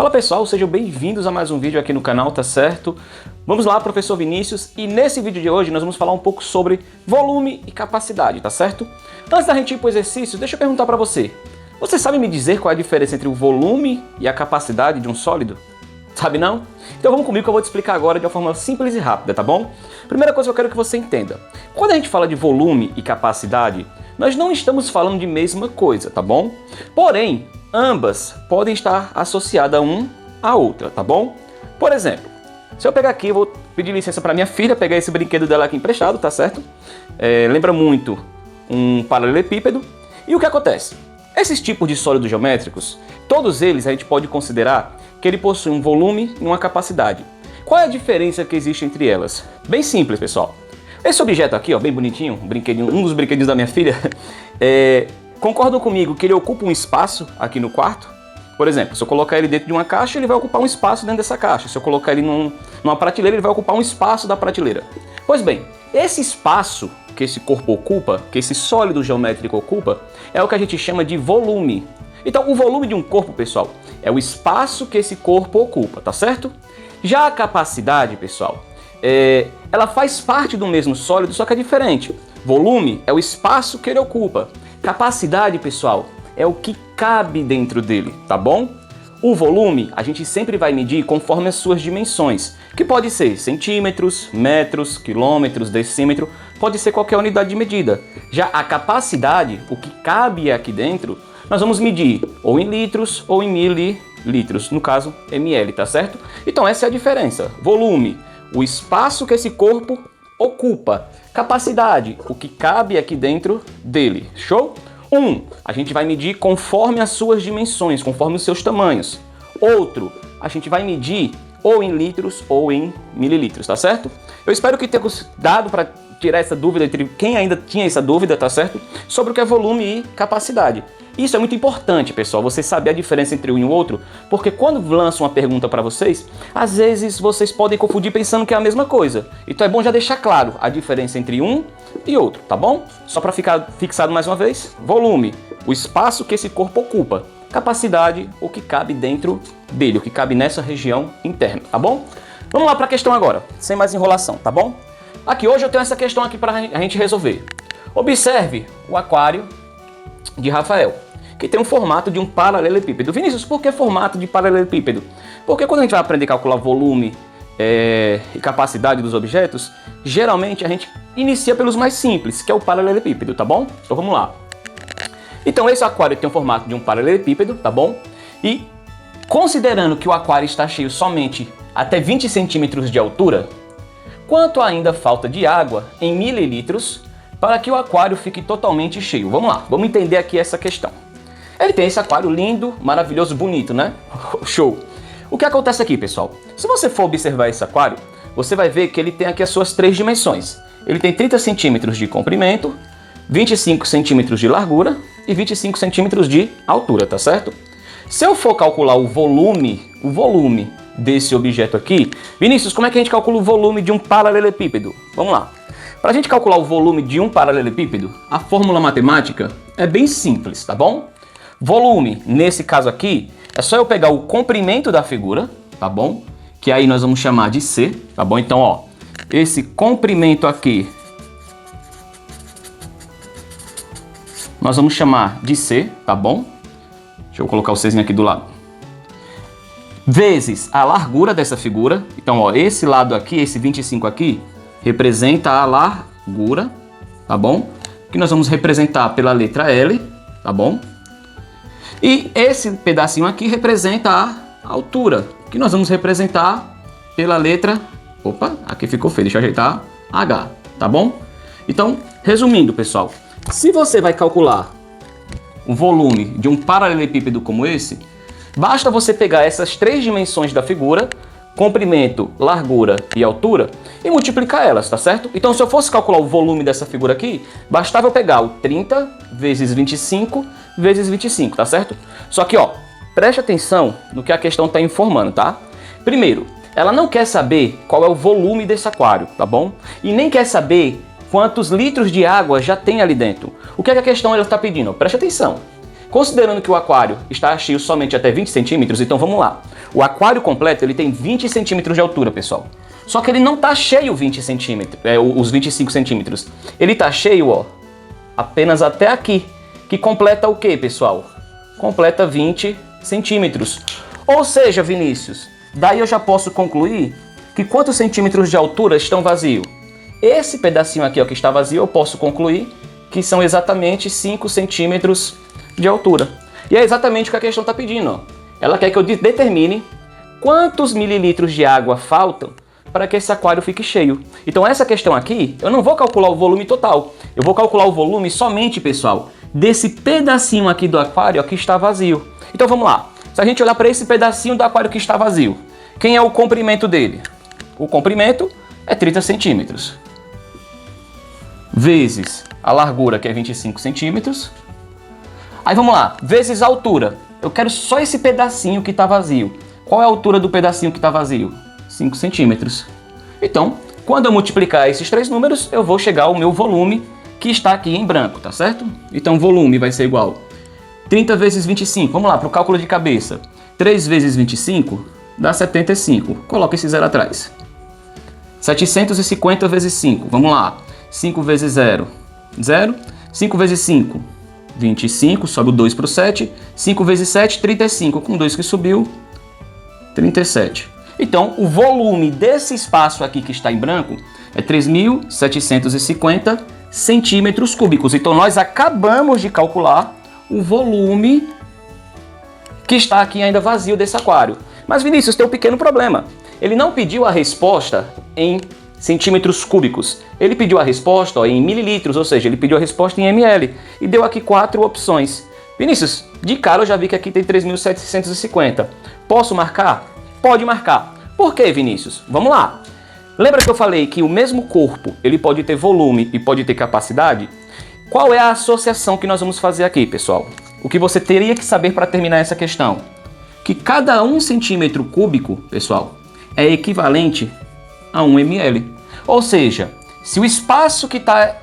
Fala pessoal, sejam bem-vindos a mais um vídeo aqui no canal, tá certo? Vamos lá, professor Vinícius, e nesse vídeo de hoje nós vamos falar um pouco sobre volume e capacidade, tá certo? Antes da gente ir pro exercício, deixa eu perguntar para você. Você sabe me dizer qual é a diferença entre o volume e a capacidade de um sólido? Sabe não? Então vamos comigo que eu vou te explicar agora de uma forma simples e rápida, tá bom? Primeira coisa que eu quero que você entenda. Quando a gente fala de volume e capacidade, nós não estamos falando de mesma coisa, tá bom? Porém, ambas podem estar associadas um à outra, tá bom? Por exemplo, se eu pegar aqui, eu vou pedir licença para minha filha, pegar esse brinquedo dela aqui emprestado, tá certo? Lembra muito um paralelepípedo. E o que acontece? Esses tipos de sólidos geométricos, todos eles a gente pode considerar que ele possui um volume e uma capacidade. Qual é a diferença que existe entre elas? Bem simples, pessoal. Esse objeto aqui, ó, bem bonitinho, um dos brinquedinhos da minha filha, concordam comigo que ele ocupa um espaço aqui no quarto? Por exemplo, se eu colocar ele dentro de uma caixa, ele vai ocupar um espaço dentro dessa caixa. Se eu colocar ele numa prateleira, ele vai ocupar um espaço da prateleira. Pois bem, esse espaço que esse corpo ocupa, que esse sólido geométrico ocupa, é o que a gente chama de volume. Então, o volume de um corpo, pessoal, é o espaço que esse corpo ocupa, tá certo? Já a capacidade, pessoal, ela faz parte do mesmo sólido, só que é diferente. Volume é o espaço que ele ocupa. Capacidade, pessoal, é o que cabe dentro dele, tá bom? O volume a gente sempre vai medir conforme as suas dimensões, que pode ser centímetros, metros, quilômetros, decímetro, pode ser qualquer unidade de medida. Já a capacidade, o que cabe aqui dentro, nós vamos medir ou em litros ou em mililitros, no caso ml, tá certo? Então essa é a diferença. Volume, o espaço que esse corpo ocupa. Capacidade, o que cabe aqui dentro dele. Show? A gente vai medir conforme as suas dimensões, conforme os seus tamanhos. Outro, a gente vai medir ou em litros ou em mililitros, tá certo? Eu espero que tenha dado para tirar essa dúvida entre quem ainda tinha essa dúvida, tá certo? Sobre o que é volume e capacidade. Isso é muito importante, pessoal, você saber a diferença entre um e o outro, porque quando lançam uma pergunta para vocês, às vezes vocês podem confundir pensando que é a mesma coisa. Então é bom já deixar claro a diferença entre um e outro, tá bom? Só para ficar fixado mais uma vez, volume, o espaço que esse corpo ocupa. Capacidade, o que cabe dentro dele, o que cabe nessa região interna, tá bom? Vamos lá para a questão agora, sem mais enrolação, tá bom? Aqui hoje eu tenho essa questão aqui para a gente resolver. Observe o aquário de Rafael, que tem um formato de um paralelepípedo. Vinícius, por que formato de paralelepípedo? Porque quando a gente vai aprender a calcular volume e capacidade dos objetos, geralmente a gente inicia pelos mais simples, que é o paralelepípedo, tá bom? Então vamos lá. Então esse aquário tem o formato de um paralelepípedo, tá bom? E considerando que o aquário está cheio somente até 20 centímetros de altura, quanto ainda falta de água em mililitros para que o aquário fique totalmente cheio? Vamos lá, vamos entender aqui essa questão. Ele tem esse aquário lindo, maravilhoso, bonito, né? Show! O que acontece aqui, pessoal? Se você for observar esse aquário, você vai ver que ele tem aqui as suas três dimensões. Ele tem 30 centímetros de comprimento, 25 centímetros de largura e 25 centímetros de altura, tá certo? Se eu for calcular o volume desse objeto aqui, Vinícius, como é que a gente calcula o volume de um paralelepípedo? Vamos lá. Para a gente calcular o volume de um paralelepípedo, a fórmula matemática é bem simples, tá bom? Volume, nesse caso aqui, é só eu pegar o comprimento da figura, tá bom? Que aí nós vamos chamar de C, tá bom? Então, ó, esse comprimento aqui, nós vamos chamar de C, tá bom? Deixa eu colocar o Czinho aqui do lado. Vezes a largura dessa figura. Então, ó, esse lado aqui, esse 25 aqui, representa a largura, tá bom? Que nós vamos representar pela letra L, tá bom? E esse pedacinho aqui representa a altura, que nós vamos representar pela letra... Opa, aqui ficou feio, deixa eu ajeitar. H, tá bom? Então, resumindo, pessoal, se você vai calcular o volume de um paralelepípedo como esse, basta você pegar essas três dimensões da figura, comprimento, largura e altura, e multiplicar elas, tá certo? Então, se eu fosse calcular o volume dessa figura aqui, bastava eu pegar o 30 vezes 25 vezes 25, tá certo? Só que, ó, preste atenção no que a questão está informando, tá? Primeiro, ela não quer saber qual é o volume desse aquário, tá bom? E nem quer saber quantos litros de água já tem ali dentro. O que é que a questão está pedindo? Preste atenção. Considerando que o aquário está cheio somente até 20 centímetros, então vamos lá. O aquário completo ele tem 20 centímetros de altura, pessoal. Só que ele não está cheio 20 centímetros, os 25 centímetros. Ele está cheio, ó, apenas até aqui. Que completa o quê, pessoal? Completa 20 centímetros. Ou seja, Vinícius, daí eu já posso concluir que quantos centímetros de altura estão vazios? Esse pedacinho aqui, ó, que está vazio, eu posso concluir que são exatamente 5 centímetros de altura. E é exatamente o que a questão está pedindo, ó. Ela quer que eu determine quantos mililitros de água faltam para que esse aquário fique cheio. Então essa questão aqui, eu não vou calcular o volume total. Eu vou calcular o volume somente, pessoal, desse pedacinho aqui do aquário que está vazio. Então vamos lá. Se a gente olhar para esse pedacinho do aquário que está vazio, quem é o comprimento dele? O comprimento é 30 centímetros. Vezes a largura, que é 25 centímetros. Aí vamos lá, vezes a altura. Eu quero só esse pedacinho que está vazio. Qual é a altura do pedacinho que está vazio? 5 centímetros. Então, quando eu multiplicar esses três números, eu vou chegar ao meu volume que está aqui em branco, tá certo? Então, volume vai ser igual 30 vezes 25. Vamos lá, para o cálculo de cabeça. 3 vezes 25 dá 75. Coloca esse zero atrás. 750 vezes 5. Vamos lá. 5 vezes 0, 0. 5 vezes 5, 25. Sobe o 2 para o 7. 5 vezes 7, 35. Com 2 que subiu, 37. Então, o volume desse espaço aqui que está em branco é 3.750 centímetros cúbicos. Então, nós acabamos de calcular o volume que está aqui ainda vazio desse aquário. Mas, Vinícius, tem um pequeno problema. Ele não pediu a resposta em centímetros cúbicos. Ele pediu a resposta, ó, em mililitros, ou seja, ele pediu a resposta em ml. E deu aqui 4 opções. Vinícius, de cara eu já vi que aqui tem 3.750. Posso marcar? Pode marcar. Por quê, Vinícius? Vamos lá. Lembra que eu falei que o mesmo corpo ele pode ter volume e pode ter capacidade? Qual é a associação que nós vamos fazer aqui, pessoal? O que você teria que saber para terminar essa questão? Que cada 1 centímetro cúbico, pessoal, é equivalente a 1 ml. Ou seja, se o espaço que está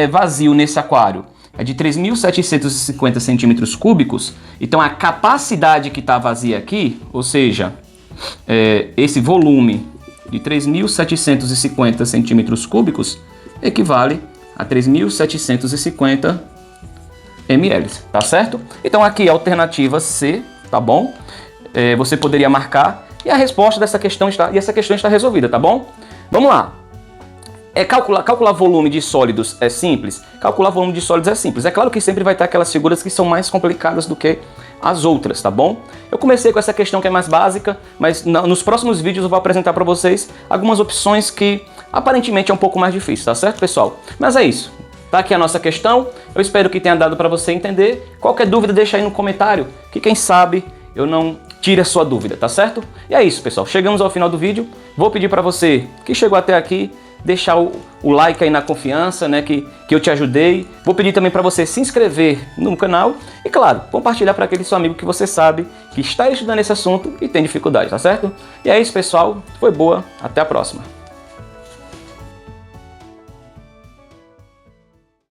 vazio nesse aquário é de 3.750 centímetros cúbicos, então a capacidade que está vazia aqui, ou seja, esse volume de 3.750 centímetros cúbicos equivale a 3.750 ml, tá certo? Então aqui a alternativa C, tá bom? Você poderia marcar e a resposta dessa questão está resolvida, tá bom? Vamos lá. Calcular volume de sólidos é simples? Calcular volume de sólidos é simples. É claro que sempre vai ter aquelas figuras que são mais complicadas do que as outras, tá bom? Eu comecei com essa questão que é mais básica, mas nos próximos vídeos eu vou apresentar para vocês algumas opções que aparentemente é um pouco mais difícil, tá certo, pessoal? Mas é isso. Tá aqui a nossa questão. Eu espero que tenha dado para você entender. Qualquer dúvida deixa aí no comentário, que quem sabe eu não tire a sua dúvida, tá certo? E é isso, pessoal. Chegamos ao final do vídeo. Vou pedir para você que chegou até aqui, deixar o like aí na confiança, né, que eu te ajudei. Vou pedir também para você se inscrever no canal e, claro, compartilhar para aquele seu amigo que você sabe que está estudando esse assunto e tem dificuldade, tá certo? E é isso, pessoal. Foi boa. Até a próxima.